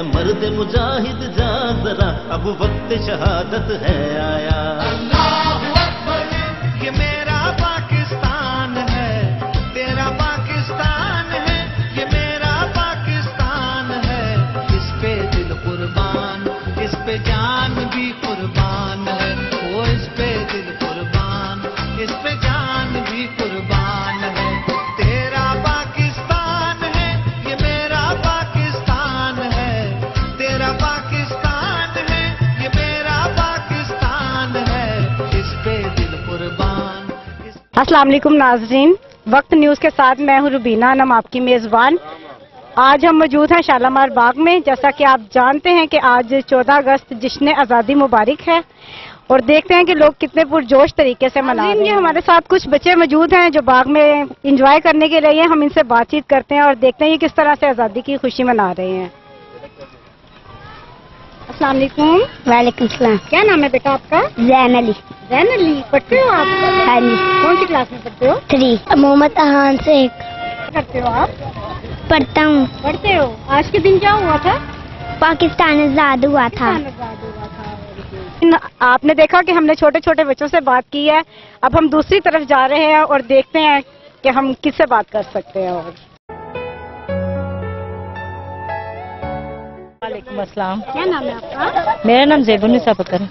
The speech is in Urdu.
مرد مجاہد جا ذرا اب وقت شہادت ہے آیا. یہ میرا پاکستان ہے تیرا پاکستان ہے یہ میرا پاکستان ہے اس پہ دل قربان اس پہ جان بھی قربان ہے وہ اس پہ دل قربان اس پہ جان بھی قربان ہے. تیرا پاکستان ہے یہ میرا پاکستان ہے تیرا پاکستان ہے یہ میرا پاکستان ہے اس پہ دل قربان. السلام علیکم ناظرین، وقت نیوز کے ساتھ میں ہوں روبینہ نام آپ کی میزبان. آج ہم موجود ہیں شالامار باغ میں. جیسا کہ آپ جانتے ہیں کہ آج 14 اگست جشن آزادی مبارک ہے اور دیکھتے ہیں کہ لوگ کتنے پرجوش طریقے سے منا رہے ہیں. ہمارے ساتھ کچھ بچے موجود ہیں جو باغ میں انجوائے کرنے کے لیے. ہم ان سے بات چیت کرتے ہیں اور دیکھتے ہیں کہ کس طرح سے آزادی کی خوشی منا رہے ہیں. السلام علیکم. وعلیکم السلام. کیا نام ہے بیٹا آپ کا؟ زین علی. زین علی. پڑھتے ہو آپ؟ ہاں جی. کون سی کلاس میں پڑھتے ہو؟ 3. محمد احان سے کیا کرتے ہو آپ؟ پڑھتا ہوں. پڑھتے ہو. آج کے دن کیا ہوا تھا؟ پاکستان آزاد ہوا تھا. آپ نے دیکھا کہ ہم نے چھوٹے چھوٹے بچوں سے بات کی ہے. اب ہم دوسری طرف جا رہے ہیں اور دیکھتے ہیں کہ ہم کس سے بات کر سکتے ہیں. اور وعلیکم السلام. کیا نام ہے آپ کا؟ میرا نام زیب النساء بکر ہے.